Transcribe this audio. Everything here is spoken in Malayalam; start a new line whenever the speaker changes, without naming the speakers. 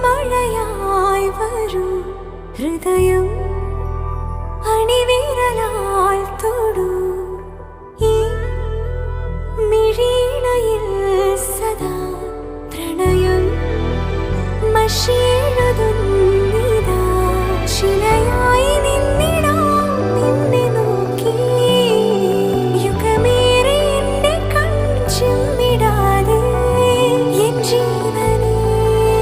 മഴയായി വരും ഹൃദയം അണിവിരലാൽ തൊടൂ ഈ മിഴിയിണയിൽ സദാ പ്രണയം മഷി